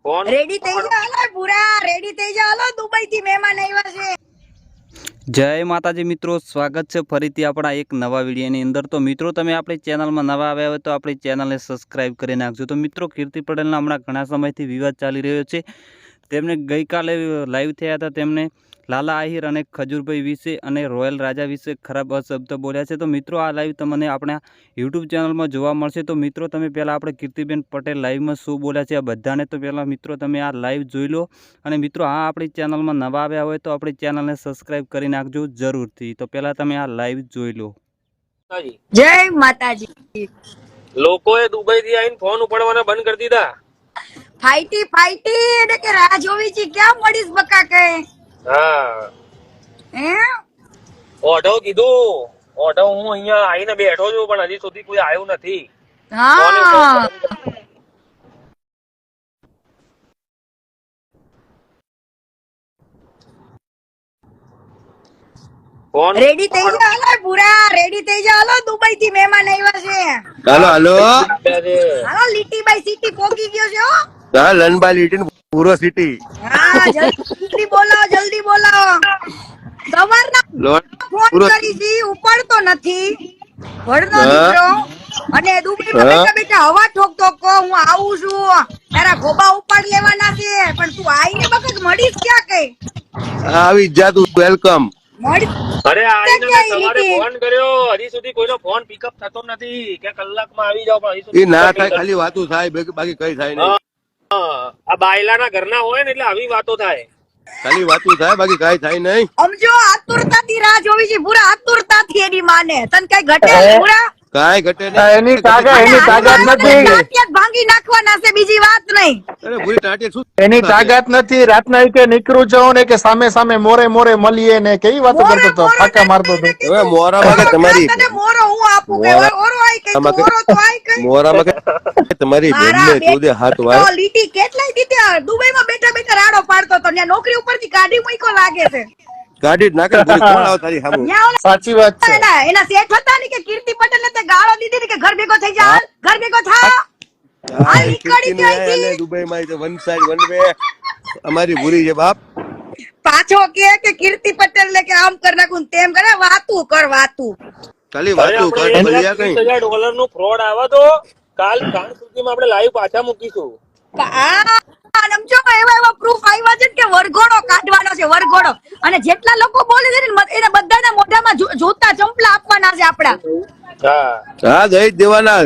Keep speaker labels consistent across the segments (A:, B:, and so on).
A: કોણ
B: રેડી થઈ જા હાલો પૂરા રેડી થઈ જા હાલો દુબઈ થી મહેમાન આવ્યા છે।
C: જય માતાજી મિત્રો, સ્વાગત છે ફરીથી આપણા એક નવા વિડીયોની અંદર। તો મિત્રો તમે આપણી ચેનલમાં નવા આવ્યા હોય તો આપણી ચેનલને સબસ્ક્રાઈબ કરી નાખજો। તો મિત્રો કીર્તિ પટેલના હમણાં ઘણા સમયથી વિવાદ ચાલી રહ્યો છે। તેમને ગઈકાલે લાઈવ થયા હતા, તેમને લાલા આહિર અને ખજૂરભાઈ વિશે અને રોયલ રાજા વિશે ખરાબ શબ્દ બોલ્યા છે। તો મિત્રો આ લાઈવ તમને આપણા યુટ્યુબ ચેનલમાં જોવા મળશે। તો મિત્રો તમે પહેલાં આપણે કીર્તિબેન પટેલ લાઈવમાં શું બોલ્યા છે આ બધાને તો પહેલાં મિત્રો તમે આ લાઈવ જોઈ લો। અને મિત્રો આ આપણી ચેનલમાં નવા આવ્યા હોય તો આપણી ચેનલને સબસ્ક્રાઈબ કરી નાખજો જરૂરથી। તો પહેલાં તમે આ લાઈવ જોઈ લો।
B: જય માતાજી।
A: લોકોએ દુબઈ થી આવીને ફોન ઉપાડવાના બંધ કરી દીધા।
B: ફાઈટી એટલે કે રાહ જોવી છે ક્યાં મળીશ બકા કે
A: હા
B: હે
A: ઓઢો કીધું ઓઢો હું અહીંયા આવીને બેઠો છું પણ હજી સુધી કોઈ આવ્યું નથી।
B: હા
A: ફોન
B: રેડી થઈ જા હાલો પૂરા રેડી થઈ જા હાલો દુબઈ થી મહેમાન આવ્યા છે।
D: હાલો હાલો
B: હાલો લીટી બાય સિટી પોકી ગયો છે હો।
D: હા લનબા લીટી પૂરો સિટી
B: હા જલ્દી બોલાવો જલ્દી બોલાવો। સવારના
D: લોટ
B: ફોન
D: પૂરો
B: કરી છી ઉપાડતો નથી વડનો દીકરો અને દુબઈમાં બેઠા બેઠા હવા ઠોકતો કો હું આવું છું તારા ગોબા ઉપાડ લેવાના છે પણ તું આઈને બકક મળીશ ક્યાં કઈ
D: આવી જા તું વેલકમ
B: મળી
A: અરે આવીને મેં તમારે
B: લીટી
A: ફોન કર્યો હજી સુધી કોઈનો ફોન પિકઅપ થતો નથી કે કલાકમાં આવી જાવ પણ હજી સુધી
D: એ ના
A: pickup
D: થાય
A: નહીં
D: ખાલી વાતું થાય બાકી કઈ થાય
A: થતું।
D: નહીં
A: હા, આ બાયલાના ઘરના હોય ને એટલે આવી વાતો થાય।
D: ખાલી વાતું થાય બાકી કઈ થાય નહીં
B: સમજો આતુરતાથી રાહ જોવી છે પૂરા આતુરતાથી એની માને તને કઈ ઘટે પૂરા
D: કાંઈ ઘટે નહીં
E: એની તાકાત નથી,
B: ટાટિયા ભાંગી નાખવાના છે બીજી વાત નહીં।
D: અરે ભૂરી ટાટી શું
E: એની તાકાત નથી। રાતના કે નીકળું જાઉં ને કે સામે સામે મોરે મોરે મળીએ ને કેવી વાતો કરતો હતો, ફાકા મારતો હતો।
D: હવે મોરામાં કે તમારી
B: તને મોરો હું આપું કે ઓરો આઈ કે તું ઓરો તો આઈ કે
D: મોરામાં કે તમારી બેનને તું હાથ વાર
B: તો લીટી કેટલાય દીધે દુબઈમાં બેઠા બેઠા રાડો પાડતો તો ત્યાં નોકરી ઉપરથી કાઢી મૂક્યો લાગે છે।
D: ગાડી જ નાખે ભૂરી કોણ આવ તારી સામું
B: ત્યાં ઓલા
E: સાચી વાત છે।
B: એના શેઠ હતા ને કે કીર્તિ પટેલ ને તે ગાળો દીધી ને કે ઘર ભેગો થઈ જા ઘર ભેગો થા
D: હા,
B: નીકળી
D: કીર્તિની
B: જાય છે।
D: આયા ને દુબઈમાં તો વન સાઈડ વન વે અમારી ભૂરી છે બાપ
B: પાછો કે કીર્તિ પટેલ ને કે આમ કર નાખું તેમ કરે વાતું કર વાતું
D: ખાલી
A: અરે
D: વાતું
A: આપણે
D: કર ભલિયા કઈ
A: $30,000 નું ફ્રોડ આવે તો કાલ સાંજ સુધીમાં આપણે લાઈવ પાછા મૂકીશું।
B: સમજો એવા પ્રૂફ આવ્યા છે કે વરઘોડો કાઢવાનો છે વરઘોડો અને જેટલા લોકો બોલે છે ને એને બધાના મોઢામાં જૂતા ચંપલા આપવાના છે આપડા।
A: હા
D: હા દઈ જ દેવાના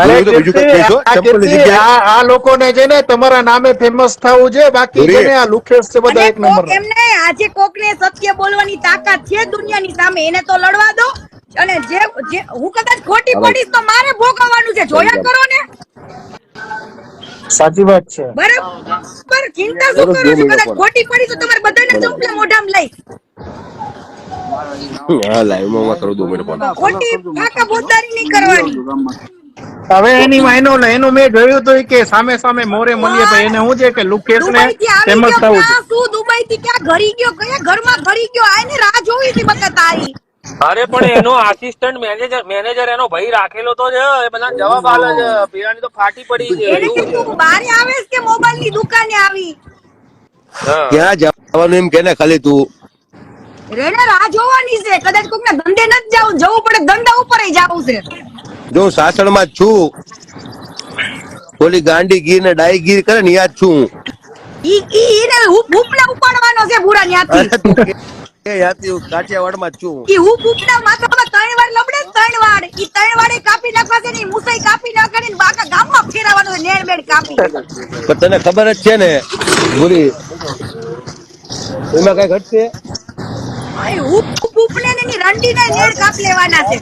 E: અરે
D: જોયું તો બીજું કઈ કહેશો
E: આ
D: ચંપલની
E: કીર્તિ,
D: જગ્યાએ
E: આ લોકોને છે ને તમારા નામે ફેમસ થવું છે, બાકી છે ને આ લુખેશ છે બધા
B: અને
E: એક નંબર
B: કોક એમને આજે કોકને સત્ય બોલવાની તાકાત છે દુનિયાની સામે એને તો લડવા દો અને જે હું કદાચ ખોટી પડીશ તો મારે ભોગવવાનું છે જોયા કરો ને
E: સાચી વાત છે।
B: બરાબર ચિંતા શું કરો છો કદાચ ખોટી પડી તો તમારે બધાને ચંપલા મોઢામાં લઈશ
D: હા લાઈવમાં કરું 2 મિનિટ પણ
B: ખોટી ફાકા બોલદારી નહીં કરવાની।
E: હવે એનું મેં જોયું તો કે સામે સામે મોરે મળીએ તો એને શું છે કે લુખેશ ને
B: દુબઈ થી આવી
E: ફેમસ
B: ગયો
E: થવું છે।
B: ક્યાં શું દુબઈ થી ક્યાં ઘરી ગયો કયા ઘરમાં ઘરી ગયો આને રાહ જોવી હતી બકા તારી
A: અરે પણ એનો આસિસ્ટન્ટ મેનેજર એનો ભાઈ રાખેલો તો છે એ બધા જવાબ આલે છે પીવાની તો ફાટી પડી છે
B: એને કે તું બારે આવેસ કે મોબાઈલ ની દુકાને આવી
A: હા
D: ક્યાં જવાનું એમ કે ને ખાલી તું
B: રેને રાહ જોવાની છે કદાચ કોકને ધંધે નથી જવું પડે ધંધા ઉપર જવું છે
D: જો હું સાસણમાં જ છું ઓલી ગાંડી ગીર ને ડાઈ ગીર કરે ને યાદ છું
B: ઈને ઉપલા ઉપાડવાનો છે ભૂરા ન્યાથી
D: અરે તું કે યાતી કાઠિયાવાડમાં જ છું
B: ઈ ઉપલા માથામાં 3 વાર લબડે ને 3 વાર ઈ 3 વારે કાપી નાખવા છે ને મુસાઈ કાપી નાખવાની ને બાકા ગામમાં ફેરવવાનો નેડ બેડ કાપી
D: પણ તને ખબર જ છે ને ભૂરી એમાં કઈ ઘટશે
B: ઉપલે ને ની રંડીના નેડ કાપ લેવાના છે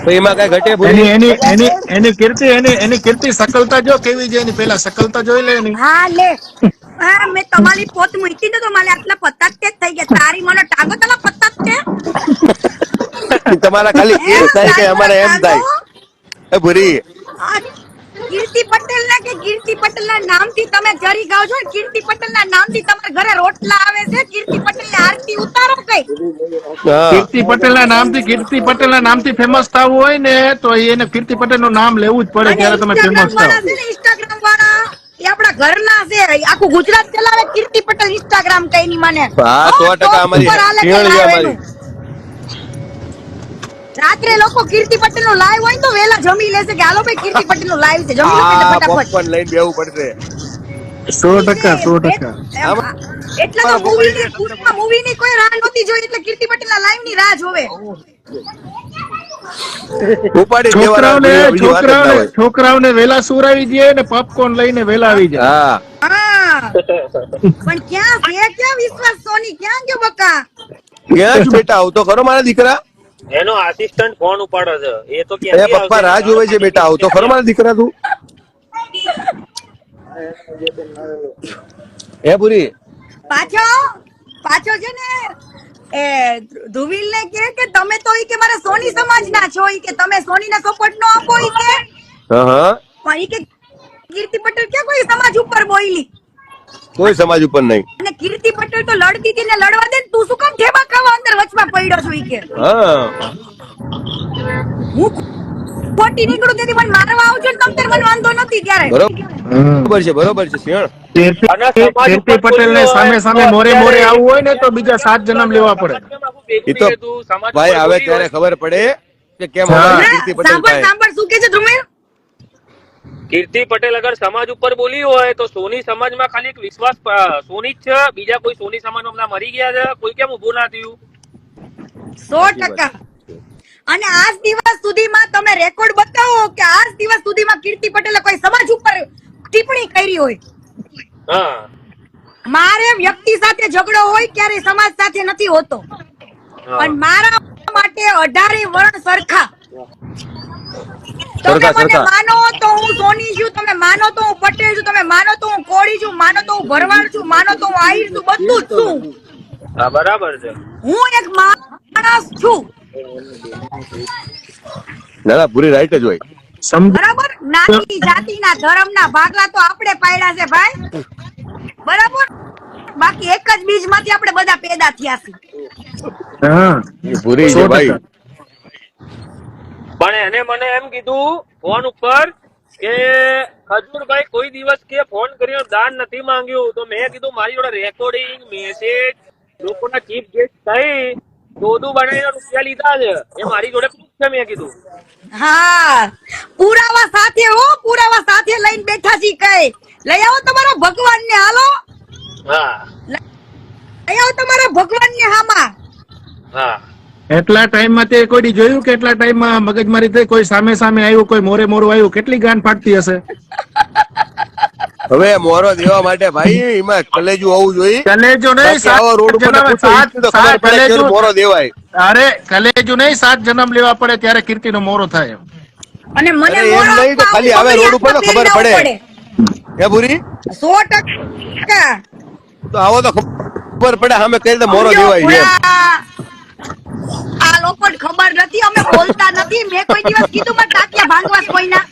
D: તો એમાં કઈ ઘટે ભૂરી
E: એની કીર્તિ સકલતા જો કેવી છે એની પેલા સકલતા જોઈ લે એની।
B: હા લે હા મેં તમારી પોત મૂકી ને તો મારે આટલા પત્તા જ થઈ ગયા તારી મને ટાંગો તલા પત્તા
D: તમારા ખાલી એમ થાય કે અમારે એમ થાય એ ભૂરી
B: કીર્તિ પટેલ ના કે કીર્તિ પટેલ ના નામથી તમે જરી ગાવ છો કીર્તિ પટેલ ના નામથી તમારા ઘરે રોટલા આવે છે કીર્તિ પટેલ ની આરતી ઉતારો કઈ
E: કીર્તિ પટેલ ના નામથી ફેમસ થવું હોય ને તો એને કીર્તિ પટેલ નું નામ લેવું જ પડે ત્યારે તમે ફેમસ થાવ।
B: ઇન્સ્ટાગ્રામ વાળા એ આપણા ઘરના છે આખું ગુજરાત ચલાવે કીર્તિ પટેલ ઇન્સ્ટાગ્રામ કઈ ની મને
D: હા, 100% અમારી શિયાળીયા અમારી.
B: રાત્રે લોકો કીર્તિ પટેલ નું લાઈવ હોય ને તો વેલા જમી લેશે કે હાલો ભાઈ કીર્તિ પટેલ નું લાઈવ છે જમી લો એટલે
D: આ
B: ફટાફટ
D: પોપકોર્ન લઈને બેવું પડશે.
E: 100%.
B: એટલે તો મૂવી ની કોઈ રાહ નહોતી જોઈ એટલે કીર્તિ પટેલ ના લાઈવ ની રાહ જોવે
D: ઉપાડી દેવાના, બીજી વાત જ ના હોય.
E: છોકરાઓને વેલા સુરાવી દે ને પોપકોર્ન લઈને વેલા આવી જાય.
D: હા,
B: હા પણ ક્યાં છે ક્યાં વિશ્વાસ સોની ક્યાં ગયો બકા
D: ક્યાં છું બેટા? આવતો ખરો મારા દીકરા.
A: એનો આસિસ્ટન્ટ ફોન ઉપાડે છે એ તો
D: એ
A: ક્યાંથી
D: પપ્પા
A: આવશે?
D: રાહ જોવે છે બેટા. આવતો ખરો મારા દીકરા તું? હે પૂરી?
B: પાછો છે ને એ ધ્રુવીલ ને કે તમે તો ઈ કે મારા સોની સમાજ ના છો ઈ કે તમે સોની ને સપોર્ટ નો આપો ઈ કે
D: હા હા,
B: પણ ઈ કે કીર્તિ પટેલ ક્યાં કોઈ સમાજ ઉપર બોલી
D: કોઈ સમાજ ઉપર નહીં.
B: અને કીર્તિ પટેલ તો લડતી હતી ને લડવા દે ને તું શું કામ ઠેબા ખાવા અંદર વચમાં પડ્યો છો ઈ કે
D: હા,
B: હું ખોટી નીકળું તેથી મને મારવા આવજો ને તમ તાર મને વાંધો નથી ત્યારે
D: બરોબર છે, બરોબર છે શિયાળ.
A: અને સમાજ
E: કીર્તિ
A: ઉપર
E: પટેલ ને
A: બોલ્યો
E: સામે
A: હોય
E: સામે
A: તો
E: મોરે મોરે
A: અત્યારે
E: આવવું હોય ને તો બીજા 7 જન્મ લેવા પડે.
D: એ તો ભાઈ આવે ત્યારે ખબર પડે કે કેમ અમારી કીર્તિ પટેલ
B: સાંભળ
D: થાય.
B: સાંભળ શું કે છે ધ્રુવીલ
A: કીર્તિ પટેલ અગર સમાજ ઉપર બોલી હોય તો સોની સમાજમાં ખાલી એક વિશ્વાસ સોની જ છે, બીજા કોઈ સોની સમાજમાં હમણાં મરી ગયા છે, કોઈ કેમ ઉભું ના થયું?
B: 100% અને આજ દિવસ સુધીમાં તમે રેકોર્ડ બતાવો કે આજ દિવસ સુધીમાં કીર્તિ પટેલે કોઈ સમાજ ઉપર ટિપ્પણી કરી હોય
A: હા
B: મારે વ્યક્તિ સાથે ઝઘડો હોય ક્યારે સમાજ સાથે નથી હોતો પણ મારા માટે 18 વર્ણ સરખા તમે
D: સરખા,
B: મને
D: સરખા.
B: માનો તો હું સોની છું તમે માનો તો હું પટેલ છું તમે માનો તો હું કોળી છું માનો તો હું ભરવાડ છું માનો તો હું આહિર છું બધું જ છું
A: હા બરાબર છે.
B: હું એક માણસ છું
D: ના ના, પૂરી રાઈટ જ હોય.
B: બરાબર નાની જાતિના ધર્મના ભાગલા તો આપણે પાડ્યા છે ભાઈ બરાબર બાકી એક જ બીજમાંથી આપણે બધા પેદા થયા છીએ
E: હા,
D: એ પૂરી છે ભાઈ.
A: પણ એને મને એમ કીધું ફોન ઉપર કે ખજૂરભાઈ કોઈ દિવસ કે ફોન કરીને દાન નથી માંગ્યું તો મેં કીધું મારી જોડે રેકોર્ડિંગ મેસેજ લોકોના ચીફ ગેસ્ટ થઈ દોડું બનાવીને રૂપિયા લીધા છે એ મારી જોડે proof છે મેં કીધું.
B: હા પુરાવા સાથે પુરાવા સાથે લઈને બેઠા છી કઈ લઈ આવો તમારા ભગવાન ને હાલો
A: હા
B: લઈ આવો તમારા ભગવાન ને હામાં
A: હા
E: એટલા ટાઈમમાં તે કોઈ દી જોયું કે એટલા ટાઈમમાં મગજમારી થઈ કોઈ સામે સામે આવ્યું કોઈ મોરે મોરું આવ્યું કેટલી ગાંઠ ફાટતી હશે.
D: હવે મોરો દેવા માટે ભાઈ એમાં કલેજું હોવું જોઈએ.
E: કલેજો નહીં
D: બાકી આવો રોડ ઉપર પૂછો તો ખબર પડે કે મોરો દેવાય.
E: અરે કલેજો નહીં 7 જન્મ લેવા પડે ત્યારે કીર્તિનો મોરો થાય.
B: અને મને
D: અરે એમ
B: મોરો
D: નહીં તો ખાલી આવે રોડ ઉપર તો ખબર પડે. હે પૂરી?
B: 100%
D: તો આવો તો ખબર પડે સામે કઈ રીતે મોરો દેવાય છે એમ.
B: આ લોકોને ખબર નથી અમે બોલતા નથી મેં કોઈ દિવસ કીધું મારે ટાંટિયા ભાંગવા છે કોઈના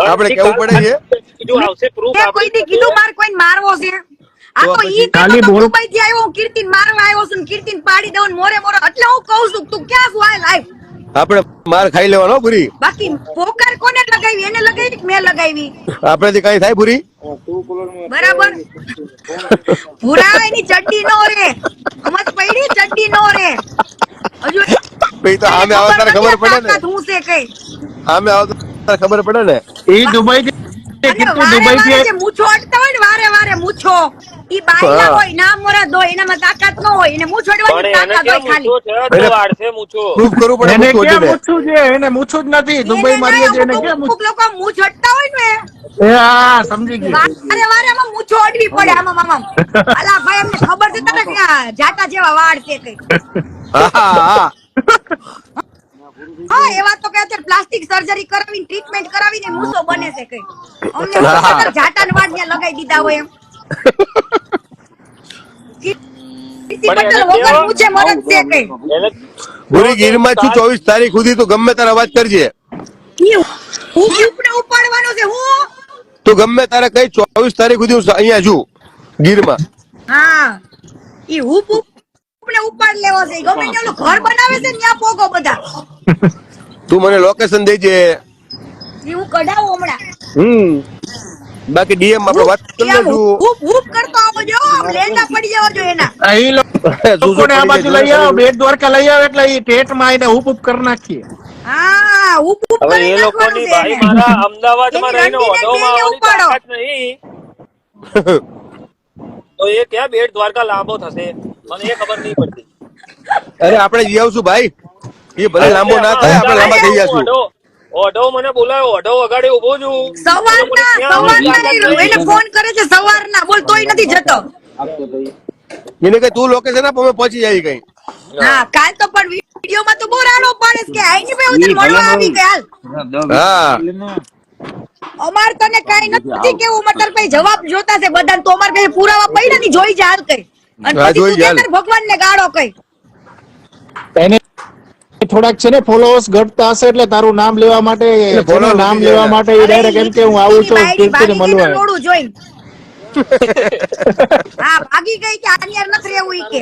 D: આપણે કેવું પડે છે
A: બીજું આવશે proof
B: મેં કોઈ દી કીધું મારે કોઈને મારવો છે આ તો ઈ
E: ખાલી બોલ.
B: દુબઈ થી આવ્યો હું કીર્તિન મારવા આવ્યો છું ને કીર્તિન પાડી દઉં ને મોરે મોરે એટલે હું કહું છું તું ક્યાં છું આ લાઈવ
D: આપણે માર ખાઈ લેવાનો પૂરી.
B: બાકી પોકર કોને લગાવી એને લગાવી કે મેં લગાવી
D: આપડેથી કઈ થાય પૂરી?
B: બરાબર પૂરા એની ચડ્ડી નો રે સમજ પડી ચડ્ડી નો રે હજુ
D: પછી તો સામે આવે ત્યારે ખબર પડે ને.
B: તાકાત હું છે કઈ
D: સામે આવે ત્યારે ખબર પડે ને.
E: એ દુબઈ
B: અને વારે વારે જે મૂછો અડતા હોય ને વારે વારે મૂછો ઈ બાયલા
D: હા.
B: હોય ના મરદ હોય એનામાં તાકાત ન હોય એને મૂછ
A: પણ
B: અડવાની
A: એને
B: તાકાત હોય
A: ક્યાં મૂછો
B: ખાલી
A: છે તો વાળશે મૂછો.
D: પ્રૂફ કરવું પડે
E: એને
D: મૂછું
E: ક્યાં
D: ઓછીને.
E: મૂછું છે એને મૂછું જ નથી દુબઈ મારીએ છે એને ક્યાં
B: અમુક લોકો મૂછ અડતા હોય ને
E: એ હા સમજી ગઈ.
B: વારે વારે આમાં મૂછો અડવી પડે આમાં આમાં અલા ભાઈ અમને ખબર છે તને કે આ જાટા જેવા વાળ છે કઈ
D: હા હા
B: હા એવા તો કે અત્યારે પ્લાસ્ટિક સર્જરી કરાવીને ટ્રીટમેન્ટ કરાવીને મૂછો બને છે કઈ અમને
D: હા.
B: જાટાના વાળ ત્યાં લગાવી દીધા હોય એમ કીર્તિ
A: પણ
B: પટેલ
A: એને
B: વગર
A: કેવો?
B: મૂછે મરદ છે કઈ
A: એને
D: પૂરી ગીરમાં છું 24 તારીખ સુધી તું ગમે તારે અવાજ કરજે.
B: હું ઉપને ઉપાડવાનો છે હું
D: તું ગમે તારે કઈ 24 તારીખ સુધી હું અહીંયા છું ગીરમાં.
B: હા ઈ ઉપને ઉપાડ લેવો છે ગમે તે ઓલું ઘર બનાવે છે ને ત્યાં પોગો બધા
D: તું મને લોકેશન દેજે.
B: ઈ હું કઢાવું હમણાં
D: બાકી ડીએમ આપણે વાત કરી
B: આમ
D: લેશું.
B: હુપ હુપ કરતો આવો જો, આમ લેંડા પડી જવા જો એના.
E: ઈ
D: શું
E: લોકોને આ
D: પડી
E: બાજુ
D: જાય
E: લઈ આવો,
D: જોયું?
E: બેટ દ્વારકા લઈ આવો એટલે ઈ ટેટમાં આઈને હુપ હુપ કરી નાખીએ.
B: હા, હુપ હુપ
A: હવે
B: કરી
A: એ
B: નાખવાનું
A: લોકોની
B: છે
A: ભાઈ
B: એને.
A: મારા અમદાવાદમાં
B: એની
A: રહીને
B: રંડીને
A: ઓઢવમાં
B: બેને
A: આવવાની
B: ઉપાડો.
A: તાકાત નહીં, તો એ ક્યાં બેટ દ્વારકા લાંબો થશે મને એ ખબર નહીં પડતી.
D: અરે આપણે જઈ આવશું ભાઈ, એ ભલે લાંબો ના થાય, આપણે લાંબા થઈ જશું.
A: ઓઢવ મને બોલાયો, ઓઢવ અગાડી ઉભો છું. એ લોકોની
B: સવારના
A: ત્યાં આવવાની તાકાત
B: સવારના એને
A: નહીં.
B: ફોન કરે છે સવારના, બોલ તોય નથી જતો.
D: એને કઈ તું લોકેશન આપ, અમે પહોંચી જાય કઈ.
B: હા, કાલ તો પણ વિડીયોમાં તો બહુ રાડો પાડે છે કે આઈની ભાઈ હું તને મળવા આવી ગયા.
D: હા
B: અમાર તને કઈ નથી કેવું, મતર ભાઈ જવાબ જોતા છે બધાને, તો અમાર ભાઈ પુરાવા પડ્યા ની જોઈ જા હાલ કઈ. અને
D: હા,
B: પછી
D: જોઈ
B: તું
D: જા હાલ.
B: કેતર ભગવાનને ગાળો કઈ.
E: એને થોડાક છે ને ફોલોઅર્સ ઘટતા હશે એટલે તારું નામ લેવા માટે
D: એટલે
E: જેનું
D: followers
E: નામ
D: વધી
E: લેવા
D: જાય.
E: માટે ઈ ડાયરેક્ટ એમ કે હું આવું છું
B: બાયડી
E: કીર્તિને
B: ભાગી ગઈ
E: મળવા.
B: તો લોડું જોઈને. હા, ભાગી ગઈ કે આની યાર નથી રહેવું ઈ કે.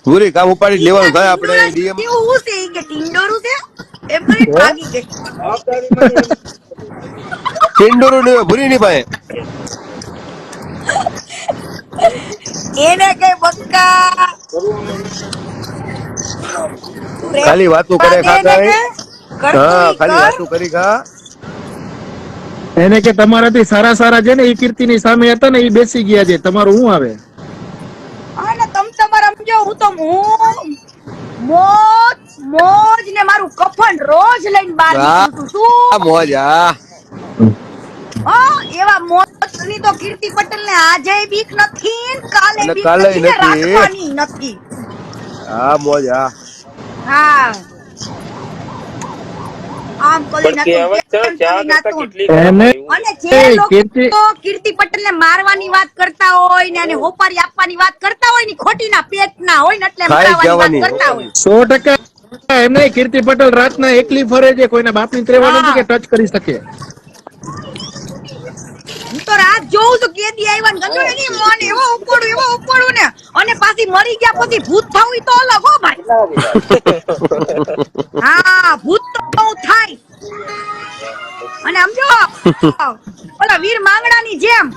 D: પૂરી કામ ઉપાડી જ લેવાનું થાય આપણે ડીએમ.
B: એવું હું છે ઈ કે ટિંડોરું છે એમ કરીને ભાગી ગઈ.
D: ટિંડોરું ને ભૂરી ની પાસે.
B: એને કઈ બક્કા
D: ખાલી વાતો કરે ખાતા
B: એને
D: હોય.
B: કે કરતું
D: હા
B: ઈ
D: ખાલી
B: કર.
D: વાતો કરી ખા.
E: એને કે તમારાથી સારા સારા છે ને ઈ કીર્તિની સામે હતા ને ઈ બેસી ગયા છે, તમારું શું આવે?
B: અને તમારા સમજો, હું તો મોજ મોજ ને મારું કફન રોજ લઈને બહાર નીકળું છું. શું
D: આ મોજ આ
B: હા, એવા મોજની તો કીર્તિ પટેલ ને આજે બીક નથી ને કાલે
D: અને
B: બીક
D: કાલે
B: નથી ને
D: નથી.
B: રાખવાની નથી.
D: આ મોજ આ
B: હા, આમ કરી
A: પણ કહેવત છે,
B: નાખું,
A: ચા
B: કરી
A: કરતા
B: નાખું.
A: કેટલી ખરાબ
E: એને
A: એવું.
B: અને જે
E: એ
B: લોકો
E: કીર્તિ-
B: કીર્તિ પટેલ ને મારવાની વાત કરતા હોય ને અને હોપારી આપવાની વાત કરતા હોય ને ખોટીના પેટના હોય ને એટલે
D: ખાઈ
B: મરાવાની વાત
D: જવાની.
B: કરતા હોય.
E: 100% એમ નહીં, કીર્તિ પટેલ રાતના એકલી ફરે છે, કોઈના બાપની ત્રેવા નથી કે ટચ કરી શકે.
B: હું તો રાત જોઉં છું કેદી આવ્યા ને ગંગા એની મોને એવો ઉપાડું ને અને પાછી મરી ગયા પછી ભૂત થાવું ઈ તો અલગ હો ભાઈ. હા, ભૂત તો હું થાય. અને સમજો ઓલા વીર માંગડાની જેમ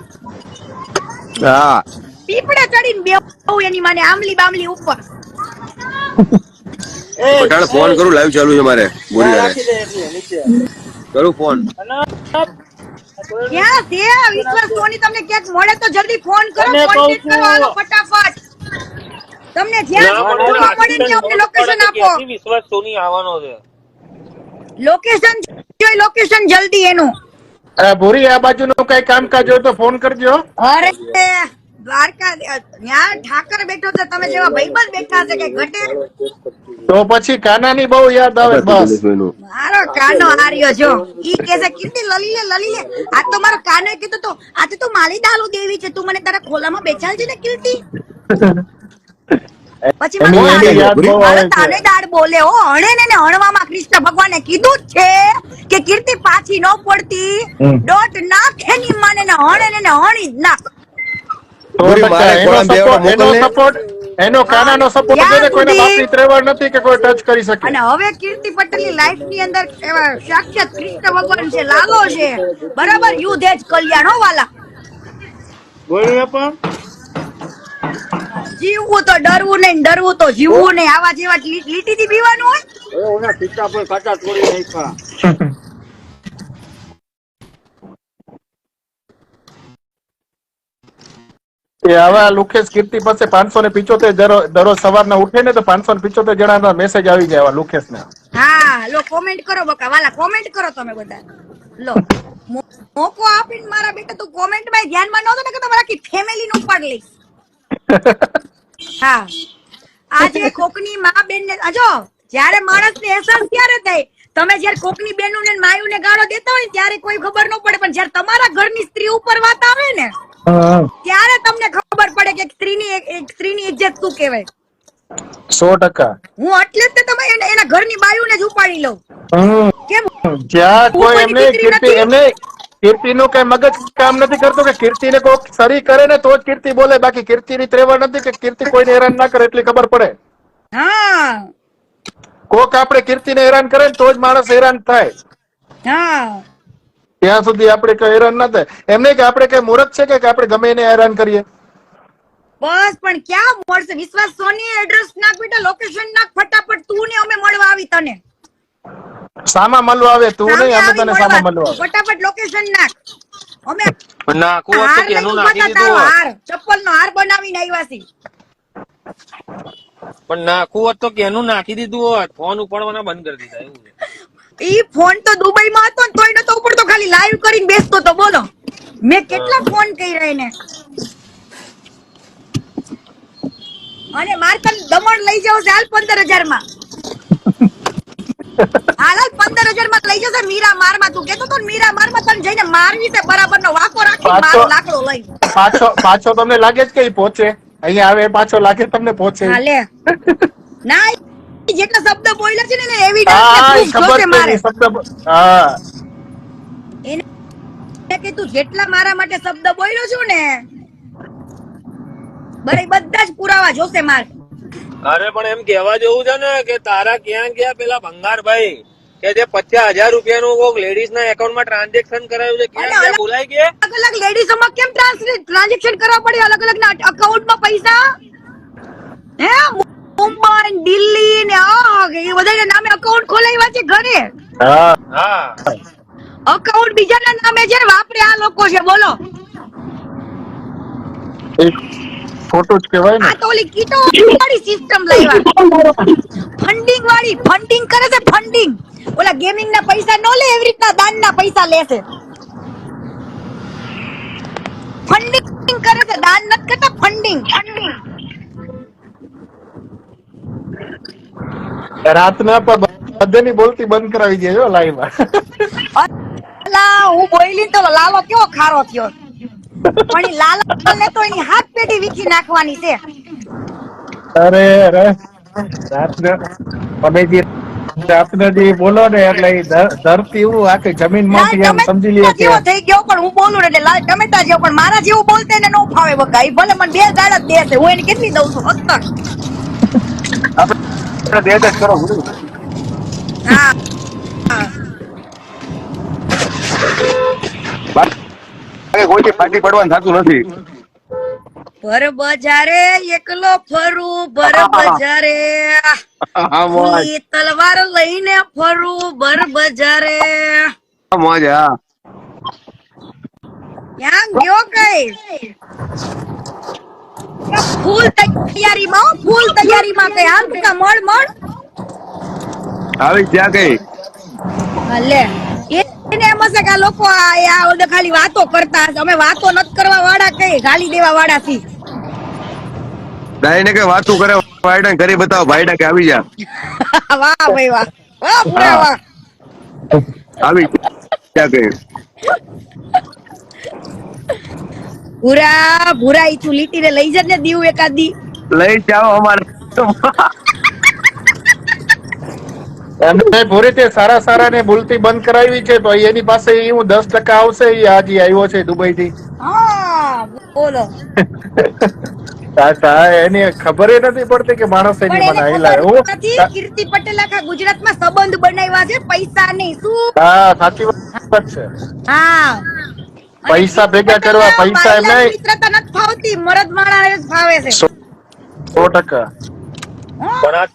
D: હા
B: પીપળે ચડીને બેહું એની માને આમલી બામલી ઉપર.
D: પટાણ ફોન કરું, લાઈવ ચાલુ છે મારે. બોલી હારે કરું ફોન.
B: ક્યાં છે વિશ્વાસ સોની? તમને ક્યાંક મળે તો જલ્દી ફોન કરો, કોન્ટેક્ટ કરો હાલો ફટાફટ. તમને જ્યાં
A: ના,
B: મળે
A: મને
B: ને અમને લોકેશન આપો.
A: ક્યાંથી વિશ્વાસ સોની આવવાનો છે?
B: લોકેશન જોઈ, લોકેશન જલ્દી એનું.
E: ભૂરી આ બાજુનું કઈ કામકાજ હોય તો ફોન કરજો.
B: અરે દ્વારકા ત્યાં ઠાકર બેઠો છે, તમે જેવા ભાઈબંધ બેઠા છે કે ઘટે.
E: તો પછી કાનાની બહુ યાદ આવે બસ.
B: મારો કાનો હાર્યો જો ઈ કે છે કીર્તિ લલી લે. આ તો મારો કાનો કીધું તો આજે તું મારી દાલુ દેવી છે, તું મને તારા ખોલામાં બેસાડ છે ને કીર્તિ. પછી મને
E: એની એની યાદ બહુ આવે છે.
B: તાને દાડ બોલે હો, હણે ને હણવામાં કૃષ્ણ ભગવાને કીધું જ છે કે કીર્તિ પાછી ન પડતી, ડોટ નાખ એની માને ને હણે ને હણી જ નાખ.
D: ભૂરી મારે ગોળામાં બેવડો મોકલને.
E: એનો કાનાનો સપોર્ટ છે ને, કોઈના બાપની ત્રેવડ નથી કે કોઈ ટચ કરી શકે.
B: અને હવે કીર્તિ પટેલની લાઈફ ની અંદર એવા સાક્ષાત કૃષ્ણ ભગવાન છે, લાલો છે, બરાબર. યુદ્ધ જ કલ્યાણ હો વાલા. જીવવું તો ડરવું નહીં, ડરવું તો જીવવું નહીં. આવા જેવા લીટીથી પીવાનું હોય.
E: એ હવે આ લુકેશ કીર્તિ પાસે 575 દરરોજ સવારના ઉઠે ને તો 575 જણાના મેસેજ આવી જાય આવા લુકેશ ના.
B: હા, લો કોમેન્ટ કરો બકા વાલા, કોમેન્ટ કરો તમે બધા. લો મોકો આપીને મારા બેટા તું કોમેન્ટ માં ધ્યાનમાં નહોતો ને કે તમારા આખી ફેમિલી નું ઉપાડ લઈશ. હા, આજે કોકની માં બેન ને જો જ્યારે માણસ ને અહેસાસ ક્યારે થાય, તમે જ્યારે કોકની બેનું ને માયું ને ગાળો દેતા હોય ત્યારે કોઈ ખબર ન પડે, પણ જ્યારે તમારા ઘરની સ્ત્રી ઉપર વાત આવે ને ત્યારે તમને ખબર પડે કે સ્ત્રીની ઇજ્જત શું કહેવાય.
E: 100%.
B: હું એટલે જ તમે એના ઘરની બાયુને જ ઉપાડી લઉં. કેમ?
E: જ્યાં કોઈ
B: ઉપરની
E: એમને
B: દીકરી
E: કીર્તિ
B: નથી.
E: એમને કીર્તિનું કઈ મગજ કામ નથી કરતું કે કીર્તિને કોઈક સરી કરે ને તો જ કીર્તિ બોલે, બાકી કીર્તિની ત્રેવડ નથી કે કીર્તિ કોઈને હેરાન ના કરે એટલી ખબર પડે.
B: હા
E: કોક આપણે કીર્તિને હેરાન કરે ને તો જ માણસ હેરાન થાય.
B: હા
E: ત્યાં સુધી આપણે કઈ હેરાન ના થાય. એમ નહીં કે આપણે કઈ મૂર્ખ છે કે આપણે ગમે એને હેરાન કરીએ.
B: બસ પણ ક્યાં મળશે? વિશ્વાસ સોની એડ્રેસ નાખ બેટા, લોકેશન નાખ ફટાફટ. તું ને અમે મળવા આવી તને.
E: સામા મળવા આવે તું
B: સામે
E: નહીં, અમે
B: આવી
E: તને સામા મળવા
B: તું
E: આવે.
B: ફટાફટ લોકેશન નાખ. અમે
A: પણ નાખવું હોત તો
B: હાર
A: કેનું
B: લઈને
A: નાખી
B: ઉભા
A: દીધું
B: તારો
A: હોત.
B: હાર, ચપ્પલનો હાર બનાવીને આવ્યા છી.
A: પણ નાખવું હોત તો કેનું નાખી દીધું હોત. ફોન ઉપાડવાના બંધ કરી દીધા એવું છે.
B: ઈ ફોન તો દુબઈમાં હતો ને તોય નતો ઉપડતો, ખાલી લાઈવ કરીને બેસતો તો. બોલો મેં કેટલા ફોન કર્યા એને. અને માર તને દમણ લઈ જાવ છે હાલ 15,000 માં. હાલ 15,000 માં લઈ જશે મીરા મારમાં. તું કેતો તો ને મીરા મારમાં તને જઈને મારવી છે બરાબરનો વાકો રાખી મારો લાકડો લઈ.
E: પાછો તમને લાગે છે કે ઈ પહોંચે અહીંયા આવે? પાછો લાગે તમને પહોંચે?
B: હા લે ના, ઈ જેટલા શબ્દ બોલ્યા છે ને એવિડન્સ
E: હા,
B: પ્રૂફ
E: ખબર
B: જોશે
E: છે
B: મારે.
E: ઈ શબ્દ. હા,
B: એને કે તું જેટલા મારા માટે શબ્દ બોલ્યો છું ને બધા જ પુરાવા જોશે મારે.
A: અરે પણ એમ કેવા જેવું છે ને કે તારા ક્યાં ગયા પેલા ભંગારભાઈ કે જે 50,000 રૂપિયાનું કોક લેડીઝ ના એકાઉન્ટમાં ટ્રાન્ઝેક્શન કરાવ્યું છે, ક્યાં ગયા? ભૂલાઈ ગયા?
B: અલગ અલગ લેડીઝોમાં કેમ ટ્રાન્ઝેક્શન કરવા પડે? અલગ અલગ ના અકાઉન્ટમાં પૈસા હે? મુંબઈ, દિલ્હી ને એ બધાના નામે અકાઉન્ટ ખોલાવ્યા છે ઘરે.
E: હા,
A: હા,
B: અકાઉન્ટ બીજાના નામે છે ને વાપરે આ લોકો છે. બોલો
E: ખોટું જ કહેવાય ને.
B: આ તો ઓલી કીટો વાળી સિસ્ટમ લાવ્યા, ફંડિંગ વાળી. ફંડિંગ કરે છે ફંડિંગ. ઓલા ગેમિંગ ના પૈસા નો લે એવી રીતના દાન ના પૈસા લેશે. ફંડિંગ કરે છે, દાન નથી કરતા, ફંડિંગ.
E: રાતના બધાની બોલતી બંધ કરાવી દે જો લાઈવ માં.
B: અલા હું બોયલી તો લાલો કેવો ખારો થયો. પણ ઈ લાલા ને તો એની હાથ પેઢી વીખી નાખવાની છે.
E: અરે રાતના જે બોલો ને એટલે ઈ ધરતી એવું આખી જમીન
B: લાલ
E: માંથી એમ સમજી લે
B: ટમેટા
E: કે
B: જેવો થઈ ગયો. પણ હું બોલું ને એટલે લાલ ટમેટા જેવો. પણ મારા જેવું બોલતે એને નો ફાવે બકા. ઈ ભલે મને 2 ગાળ જ દેશે, હું એને કેટલી દઉં છું અત્તર.
E: આપણે દે જ કરો ગુરુ.
B: હા હા.
D: કોઈ પાટી પડવાનું થતું નથી.
B: ભર બજારે એકલો ફરું, ભર બજારે ખુલ્લી તલવાર લઈને ફરું, ભર બજારે.
D: મજા.
B: ક્યાં ગયો કઈ? ફૂલ તૈયારીમાં હો, ફૂલ તૈયારીમાં કઈ. હાલ તું મળ
D: આવી ત્યાં કઈ
B: લે. એને એમ હશે કે આ લોકો આ ખાલી વાતો કરતા હશે. અમે વાતો નથી કરવા વાળા, કઈ ગાલી દેવા વાળા છીએ.
D: ડાયને કે વાતું કરે ભાઈડા કરી બતાવો ભાઈડા કે આવી જા.
B: વાહ ભાઈ વાહ, વાહ પૂરા વાહ.
D: આવી ત્યાં કઈ
B: ભૂરા ભૂરા ઈ તું લીટી ને લઈ જા ને દીવ એકાદી.
D: લઈ જાઓ અમારે.
E: એમને પૂરી તે સારા ને બોલતી બંધ કરાવી છે તો એની પાસે હું 10% આવશે. ઈ આજે આવ્યો છે દુબઈ થી.
B: હા બોલો.
E: એની ખબર નથી પડતી કે માણસ એની
B: પણ
E: મને
B: એને
E: હિલાય.
B: ખબર નથી કીર્તિ પટેલ આખા ગુજરાતમાં સંબંધ બનાવ્યા છે, પૈસા નહીં. શું?
E: હા, સાચી વાત છે.
B: હા,
E: પૈસા ભેગા કરવા, પૈસા એમ નહીં.
B: મિત્રતા નથી ફાવતી, મરદ માણસ જ ફાવે છે.
E: 100%.
A: પણ આ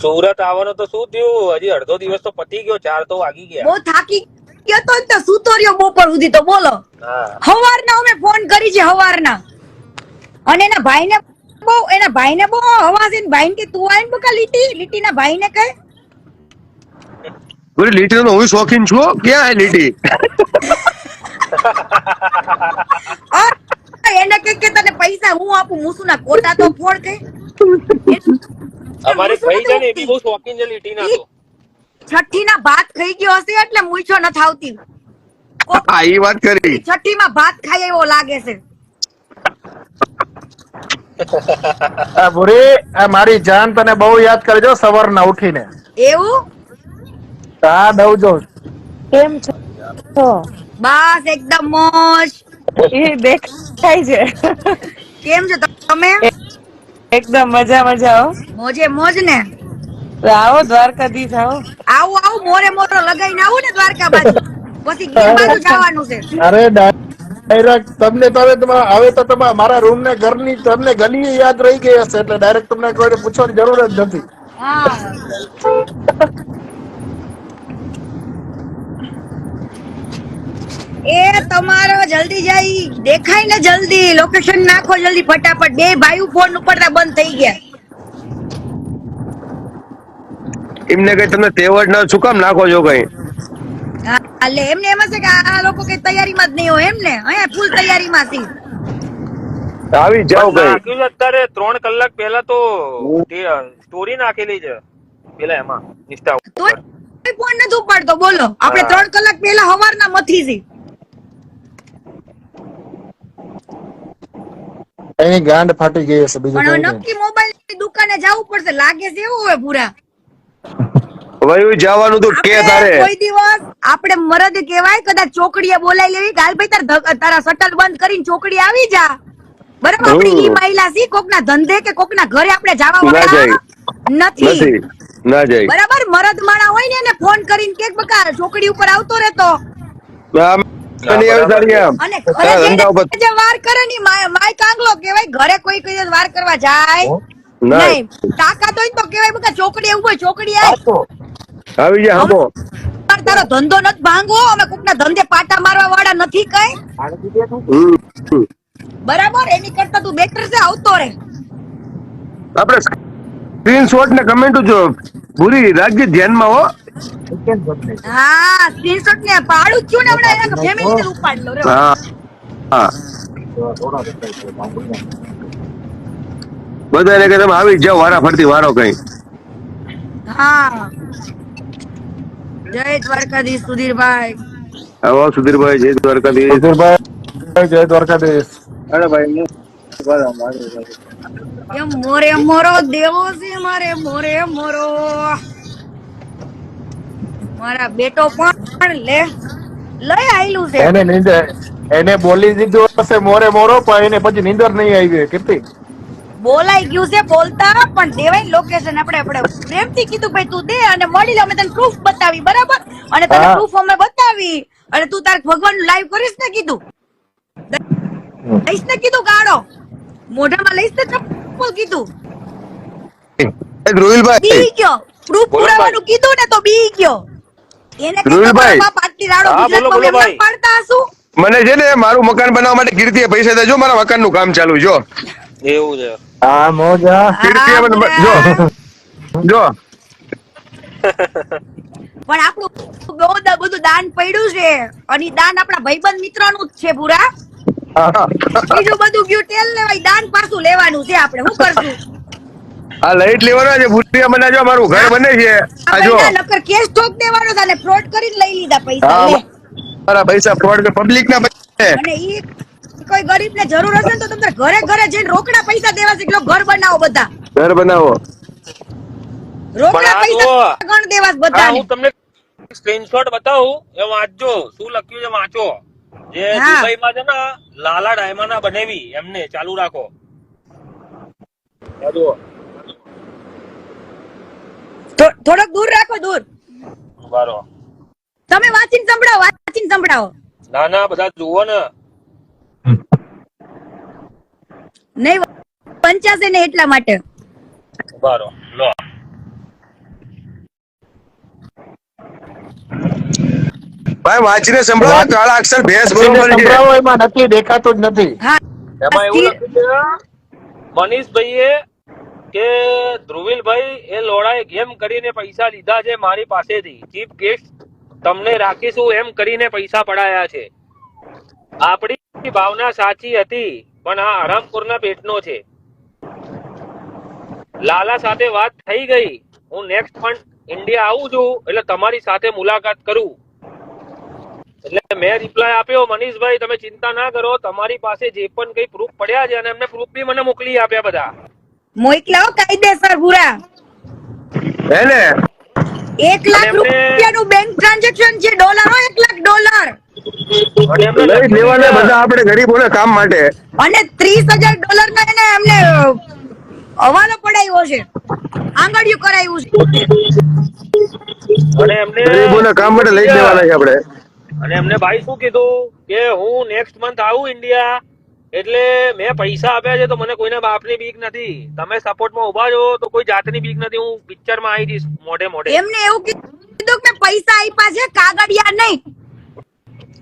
A: સુરત આવવાનો તો શું થયું? હજી અડધો દિવસ તો પતી ગયો, 4 તો વાગી ગયા.
B: બહુ થાકી ગયો તો ને તો સૂતો રહ્યો બપોર સુધી. તો બોલો
A: હા,
B: હવારના અમે ફોન કરી છે હવારના. અને એના ભાઈને બહુ હવા છે. ભાઈને કે તું આઈને બકા લીટી ના ભાઈને કહે
D: પૂરી લીટી નો હું શોખીન છું. ક્યાં હે લીટી?
B: એને કે તને પૈસા હું આપું. મુસુના કોટા તો ફોડ કે.
A: અમારે ભાઈ છે ને એ બી બહુ શોખીન છે લીટીના તો.
B: છઠ્ઠી ના ભાત ખાઈ ગયો હશે એટલે મૂછો નથી આવતી.
D: હા એ વાત કરી.
B: છઠ્ઠી માં ભાત ખાય એવો લાગે છે.
E: આ ભૂરી, આ મારી જાન તને બહુ યાદ કરજો સવારના ઉઠીને.
B: એવું?
E: હા દઉં જો.
B: કેમ છો? બસ એકદમ મોજ.
F: એ દેખાય છે.
B: કેમ છો તમે?
F: એકદમ મજા મજા હો.
B: મોજે મોજ ને.
F: તો આવો દ્વારકાધીશ આવો.
B: આવું આવું મોરે મોરો લગાઈને આવું ને દ્વારકા બાજુ. પછી ગીર બાજુ જવાનું છે.
E: અરે ડાયરેક્ટ તમને તો હવે તો મારા રૂમ ને ઘરની તમને ગલી યાદ રહી ગઈ હશે એટલે ડાયરેક્ટ તમને કોઈ પૂછવાની જરૂર જ નથી.
B: હા. એ તમારો જલ્દી જાય દેખાય ને જલ્દી લોકેશન નાખો જલ્દી ફટાફટ. બે ભાઈઓ ફોન ઉપડતા બંધ થઈ ગયા.
D: એમને કઈ તમે તેવડ ના શું કામ નાખો છો કઈ?
B: હા, એટલે એમને એમ હશે કે આ લોકો કઈ તૈયારીમાં જ નહીં હોય એમ ને. અહીંયા ફૂલ તૈયારીમાં છે.
D: આવી જાવ કઈ.
A: નાખ્યું છે અત્યારે 3 કલાક પહેલા તો સ્ટોરી નાખેલી છે પેલા એમાં ઇન્સ્ટા ઉપર.
B: કોઈ ફોન નથી ઉપાડતો બોલો. આપણે 3 કલાક પહેલા હવારના મથી છે.
E: એની ગાંડ ફાટી ગઈ હશે બીજું
B: પણ
E: કઈ નહીં.
B: નક્કી મોબાઈલ ની દુકાને જવું પડશે. લાગે છે એવું હોય પૂરા.
D: વયું જવાનું તું કે
B: આપણે
D: તારે.
B: કોઈ દિવસ આપણે મરદ કહેવાય કદાચ ચોકડીએ બોલાઈ લેવી ગાલ ભાઈ તારા શટલ બંધ કરીને ચોકડી આવી જા. બરાબર આપણી ઈ મહિલા સી કોકના ધંધે કે કોકના ઘરે આપણે જવા
D: ના
B: વાળા
D: જાય.
B: નથી.
D: નથી ના જાય.
B: બરાબર મરદ માણા હોય ને એને ફોન કરીને કે બકા ચોકડી ઉપર આવતો રહેતો.
D: આમ નહીં આવી તારી આમ.
B: અને ઘરે
D: તારા
B: જઈને
D: ધંધા ઉપર
B: જે વાર કરે ની માય કાંગલો કહેવાય. ઘરે કોઈ કોઈ દિવસ વાર કરવા જાય
D: ના
B: નહીં. તાકાત હોય તો કહેવાય બકા ચોકડી એવું હોય ચોકડી
D: આવી જા હમો.
B: તારો ધંધો નથી ભાંગવો. અમે કોકના ધંધે પાટા મારવા વાળા નથી કઈ.
D: હમ.
B: બરાબર એની કરતા તું બેટર છે આવતો રે.
D: આપણે સ્ક્રીનશોટ ને કમેન્ટ જો પૂરી રાખજે ધ્યાનમાં હો.
B: હા સ્ક્રીનશોટ ને પાડું જ છું ને હમણાં એના ફેમિલી ને ઉપાડ લો રે.
D: હા હા બધાને કે તમે આવી જ જાઓ વારા ફરતી વારો કઈ.
B: હા જય દ્વારકાધીશ સુધીરભાઈ.
D: આવો સુધીરભાઈ જય દ્વારકાધીશ.
E: સુધીરભાઈ જય દ્વારકાધીશ.
B: એમ મોરે મોરો દેવો છે મારે મોરે મોરો. મારા બેટો પણ લઈ આયલું છે.
E: એને નીંદર એને બોલી દીધું હશે મોરે મોરો પણ એને પછી નીંદર નહીં આવી કીર્તિ.
B: બોલાઈ ગયું છે બોલતા પણ દેવાય લોકેશન આપણે પ્રેમથી કીધું ભાઈ તું દે અને મળી લે. અમે તને પ્રૂફ બતાવી બરાબર અને તને
E: હા.
B: પ્રૂફ અમે બતાવી અને તું તાર ભગવાન નું લાઈવ કરીશ ને કીધું. લઈશ ને કીધું ગાડો મોઢામાં લઈશ ને ચપ્પલ કીધું.
D: ધ્રુવીલભાઈ
B: બી ગયો પ્રૂફ
A: બોલો
B: પુરાવાનું કીધું ને તો બી ગયો. એને
D: ધ્રુવીલભાઈ.
B: બાપ આટલી રાડો
A: હા, બોલો,
B: ગુજરાતમાં
A: બોલો,
B: એમ
A: ભાઈ.
B: ના પાડતા હશું.
D: મને છે ને મારું મકાન બનાવવા માટે કીર્તિએ પૈસા દેજો. મારા મકાન નું કામ ચાલુ જો.
A: એવું છે.
E: હા મોજા.
D: કીર્તિએ
B: હા,
D: મને
B: બોલા.
D: જો જો
B: પણ આપણું બધું દાન પડ્યું છે અને ઈ દાન આપણા ભાઈબંધ મિત્રનું જ છે પૂરા. બીજું બધું ગયું તેલ લેવાય દાન પાછું લેવાનું છે. આપણે શું કરશું?
D: આ લાઈટ લેવાનો છે ભૂતિયા મને જો મારું ઘર બને છે આ જો.
B: આપણે નકર કેસ ઠોક દેવાનો છે અને ફ્રોડ કરીને લઈ લીધા પૈસા.
D: હા
B: લે.
D: મારા પૈસા ફ્રોડ પબ્લિક ના પૈસા.
B: અને ઈ કોઈ ગરીબ ને જરૂર હશે ને તો તમને ઘરે ઘરે જઈને રોકડા પૈસા દેવા છે. એટલો ઘર બનાવો બધા.
D: ઘર બનાવો.
B: રોકડા
A: પણ આ
B: પૈસા
A: જુઓ.
B: ગણ દેવા છે
A: હા
B: બધાને.
A: હું તમને સ્ક્રીનશોટ બતાવું એ વાંચજો શું લખ્યું છે વાંચો. જે
B: હા.
A: દુબઈમાં છે ને લાલા ડાયમાના બનેવી એમને ચાલુ રાખો. આ જુઓ.
B: થોડોક દૂર રાખો દૂર.
A: બારો.
B: તમે વાંચીને સંભળાવો.
A: ના ના બધા જુઓ ને.
B: નહીં પંચાશે ને એટલા માટે.
A: બારો લો.
D: ભાઈ વાંચીને સંભળાવો. કાળા અક્ષર ભેંસ બરોબર છે.
E: સંભળાવો એમાં નથી દેખાતું જ નથી.
B: હા
A: એમાં એવું લખ્યું છે મનીષભાઈએ કે ધ્રુવીલભાઈ એ લોડાએ ગેમ કરીને પૈસા લીધા છે મારી પાસેથી. ચીફ ગેસ્ટ તમને રાખીશું એમ કરીને પૈસા પડાયા છે. આપણી ભાવના સાચી હતી પણ આ હરામખોરના પેટનો છે. લાલા સાથે વાત થઈ ગઈ. હું નેક્સ્ટ પણ ઇન્ડિયા આવું છું એટલે તમારી સાથે મુલાકાત કરું. એટલે મેં રિપ્લાય આપ્યો મનીષભાઈ તમે ચિંતા ના કરો તમારી પાસે જે પણ કઈ પ્રૂફ પડ્યા છે અને એમને પ્રૂફ બી મને મોકલી આપ્યા બધા.
B: મોકલાવો કાયદેસર પૂરા.
D: હે ને
B: 1 લાખ રૂપિયાનું બેંક ટ્રાન્ઝેક્શન છે. $1 1 લાખ.
A: અને એમને
D: લઈ
A: લખી
D: લેવાના
A: દીધા.
D: બધા આપણે ગરીબોને કામ માટે.
B: અને $30,000 ના એને એમને હવાલો પડાવ્યો છે, આંગળીયું કરાવ્યું છે.
A: અને એમને
D: ગરીબોના કામ માટે લઈ જ લેવાના છે આપણે.
A: અને એમને ભાઈ શું કીધું કે હું નેક્સ્ટ મંથ આવું ઇન્ડિયા, એટલે મેં પૈસા આપ્યા છે તો મને કોઈના બાપની બીક નથી. તમે સપોર્ટમાં ઉભા છો તો કોઈ જાતની બીક નથી. હું પિક્ચરમાં આવી જઈશ મોઢે મોઢે.
B: એમને એવું કીધું કે મેં પૈસા આપ્યા છે, કાગળિયા નહીં.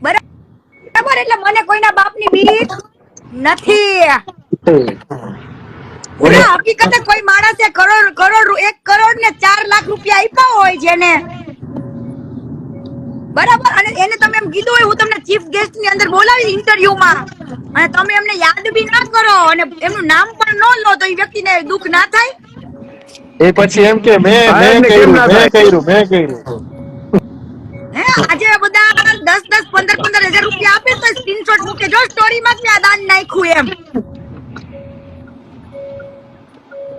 B: બરાબર, એટલે મને કોઈના બાપની બીક નથી. હકીકતે કોઈ માણસે કરોડ 1 કરોડ ને 4 લાખ રૂપિયા આપ્યા હોય જેને, બરાબર, અને એને તમે એમ કીધું હોય હું તમને ચીફ ગેસ્ટ ની અંદર બોલાવી ઇન્ટરવ્યુમાં, અને તમે એમને યાદ બી ના કરો અને એમનું નામ પણ ન લો, તો એ વ્યક્તિને દુઃખ ના થાય?
E: એ પછી એમ કે મેં કર્યું.
B: હે, આજે બધા 10,000 15,000 રૂપિયા આપે તો સ્ક્રીનશોટ મૂકે, જો સ્ટોરીમાં મેં આ દાન નાખ્યું એમ.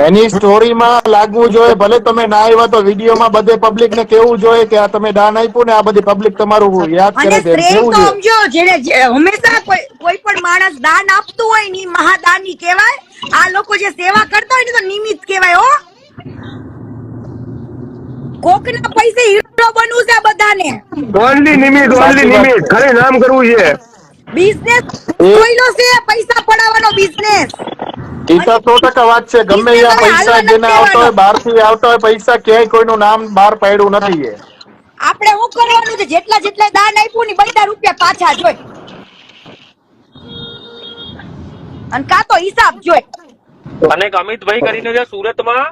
E: એની સ્ટોરીમાં લાગવું જોઈએ. ભલે તમે ના આવ્યા તો વિડીયોમાં બધે પબ્લિક ને કેવું જોઈએ કે આ તમે દાન આપ્યું ને આ બધી પબ્લિક તમારું યાદ
B: અને
E: કરે છે, એમ
B: શ્રેય
E: કેવું
B: તો
E: જોઈએ.
B: સમજો, જેને હંમેશા કોઈ પણ માણસ દાન આપતું હોય ને ઈ મહાદાની કહેવાય. આ લોકો જે સેવા કરતા હોય ને તો નિમિત્ત કહેવાય. હો, કોકના પૈસે હીરો બનવું છે બધાને.
D: ઓનલી નિમિત ખાલી નામ કરવું છે.
B: બિઝનેસ કોઈનો છે, પૈસા પડાવવાનો બિઝનેસ.
E: ઈ તો 100% વાત છે. ગમે
B: business
E: ત્યાં
B: હવે
E: પૈસા
B: હાલવા
E: જેને
B: નથી
E: આવતા હોય,
B: દેવાનો.
E: બહારથી આવતા હોય પૈસા, ક્યાંય કોઈનું નામ બહાર પાડ્યું નથી.
B: આપણે શું કરવાનું છે, જેટલા દાન આપ્યું ને બધા રૂપિયા પાછા જોઈ, અને કાં તો હિસાબ જોઈ.
A: અને એક અમિતભાઈ કરીને છે સુરતમાં,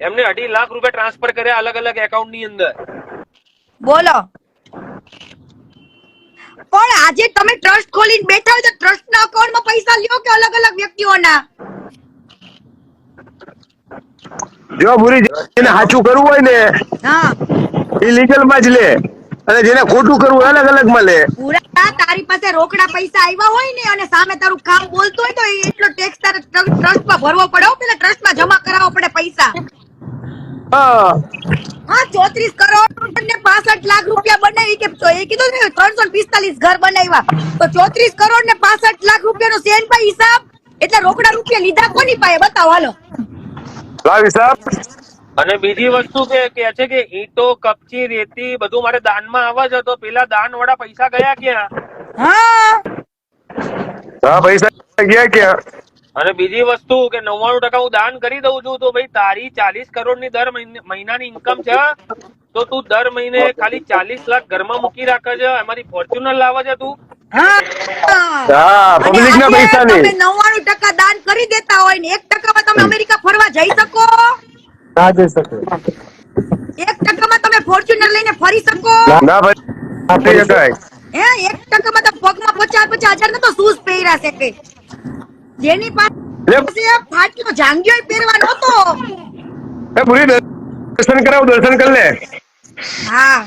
A: એમને 2.5 લાખ રૂપિયા ટ્રાન્સફર કર્યા અલગ અલગ એકાઉન્ટ ની અંદર.
B: બોલો, પણ આજે તમે ટ્રસ્ટ ખોલીને બેઠા હોય તો ટ્રસ્ટ ના અકાઉન્ટમાં પૈસા લ્યો કે અલગ અલગ વ્યક્તિઓના?
D: જો ભૂરી જેને સાચું કરવું હોય ને
B: હા,
D: એ લીગલ માં જ લે, અને જેને ખોટું કરવું હોય અલગ અલગ માં લે.
B: પૂરા તારી પાસે રોકડા પૈસા આવ્યા હોય ને અને સામે તારું કામ બોલતું હોય તો એટલો ટેક્સ તારે ટ્રસ્ટમાં ભરવો પડે. પેલા ટ્રસ્ટમાં જમા કરાવવા પડે પૈસા.
D: હા,
B: 34 કરોડ ને 65 લાખ રૂપિયા બનાવી કે એ કીધું ને 345 ઘર બનાવ્યા, તો 34 કરોડ ને 65 લાખ રૂપિયાનો સેન ભાઈ હિસાબ, એટલે રોકડા રૂપિયા લીધા કોની પાસે બતાવો હાલો.
D: લાવી સાહેબ.
A: અને બીજી વસ્તુ કે છે કે ઈંટો, કપચી, રેતી બધું મારે દાનમાં આવે છે, તો પેલા દાન વાળા પૈસા ગયા ક્યાં?
B: હા,
D: પૈસા ગયા ક્યાં?
A: અને બીજી વસ્તુ કે 99% હું દાન કરી દઉં છું, તો ભાઈ તારી 40 કરોડ ની દર મહિનાની ઇન્કમ છે, તો તું દર મહિને ખાલી 40 લાખ ઘરમાં મૂકી રાખે છે, અમારી ફોર્ચ્યુનર લાવે છે તું.
B: હા,
D: પબ્લિક ના પૈસા
B: તમે
D: નહીં.
B: 99% દાન કરી દેતા હોય ને 1%માં તમે અમેરિકા ફરવા જઈ શકો?
E: ના જઈ શકે.
B: 1%માં તમે ફોર્ચ્યુનર લઈને ફરી શકો?
D: ના ભાઈ,
B: હે, 1%માં તો પગમાં 50,000 ના તો શૂઝ પહેર્યા છે કે જેની પાસે ફાટલો જાંગિયો પહેરવાનો હતો.
D: ભૂરી દર્શન કરાવ, દર્શન કર લે.
B: હા,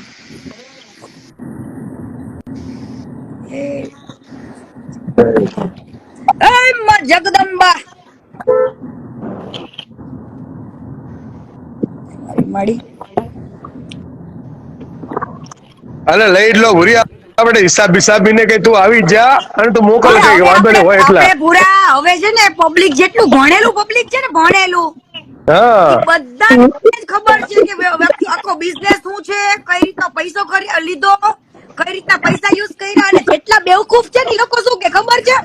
B: જગદંબા મળી
D: અરે લઈ જ લો ભૂરી, આપણે હિસાબ ને કઈ તું આવી જા અને તું મોકલ કઈ વાંધો નહીં હોય એટલા.
B: આપણે પૂરા હવે છે ને પબ્લિક જેટલું ભણેલું પબ્લિક છે ને, ભણેલું
D: હા,
B: બધાને જ ખબર છે કે વ્યક્તિ આખો બિઝનેસ શું છે, કઈ રીતનો પૈસો લીધો, કઈ રીતના પૈસા યુઝ કર્યા, અને જેટલા બેવકૂફ છે ને એ લોકો શું કે ખબર છે,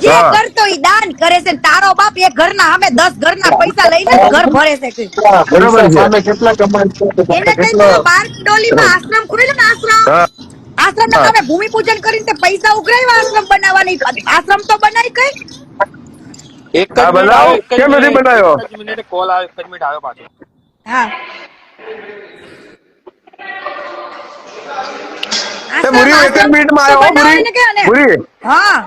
B: જે કરતો ઈ દાન કરે છે. તારો બાપ એક ઘરના સામે 10 ઘરના પૈસા લઈને ઘર ભરે છે.
E: બરાબર, સામે કેટલા કમાય છે.
B: એને કઈ તો બારડોલીમાં આશ્રમ ખોલ્યો ને, આશ્રમ ના નામે ભૂમિપૂજન કરીને તે પૈસા ઉઘરાવ્યા આશ્રમ બનાવવાની. આશ્રમ તો બનાવી કઈ
A: એક જ
D: હા, બનાવો. કેમ નથી બનાવ્યો?
A: મિનિટ કોલ આવે, 1 મિનિટ આવ્યો પાછો.
B: હા,
D: ભૂરી 1 મિનિટમાં આવ્યો. ભૂરી
B: હા,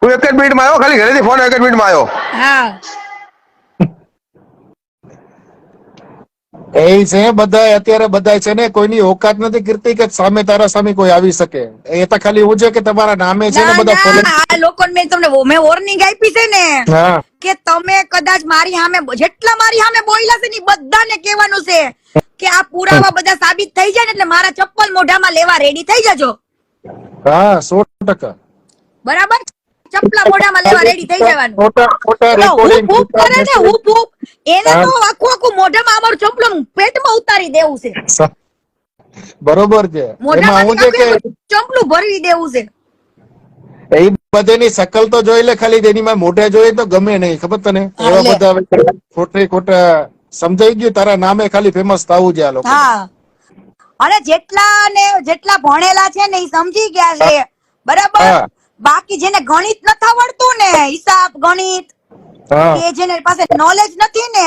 D: હું 1 મિનિટમાં આવ્યો, ખાલી ઘરેથી ફોન 1 મિનિટમાં આવ્યો.
B: હા,
E: એ છે બધા અત્યારે બધા છે ને, કોઈની ઓકાત નથી કરતી કે સામે તારા સામે કોઈ આવી શકે. એ તો ખાલી એવું છે કે તમારા નામે છે ને બધા ફોલો.
B: આ લોકોને મેં વોર્નિંગ આપી છે ને
E: હા,
B: કે તમે કદાચ મારી સામે જેટલા મારી સામે બોલ્યા છે ને બધાને કહેવાનું છે કે આ પુરાવા બધા સાબિત થઈ જાય ને એટલે મારા ચપ્પલ મોઢામાં લેવા રેડી થઈ જજો.
E: હા 100%.
B: બરાબર? ચપલા મોઢામાં લેવા રેડી થઈ જવાનું.
E: ખોટા ખોટા
B: પેલો
E: રેકોર્ડિંગ
B: હુપ કરે ને હુપ એને તો આખું મોઢામાં અમારું ચપલું પેટમાં ઉતારી દેવું છે.
E: બરોબર છે. એમાં
B: મોઢામાં
E: હું છે કે
B: ચપલું ભરવી દેવું છે.
E: એ બધાની શકલ તો જોઈ લે, ખાલી એની માં મોઢે જોઈએ તો ગમે નહીં, ખબર તને? એવા
B: લે.
E: બધા ખોટા સમજાઈ ગયું, તારા નામે ખાલી ફેમસ થવું છે આ લોકો.
B: હા, અને જેટલા ભણેલા છે ને એ સમજી ગયા છે, બરાબર?
E: હા.
B: બાકી જેને ગણિત નથી આવડતું ને, હિસાબ ગણિત,
E: હા
B: એ જેને પાસે નોલેજ નથી ને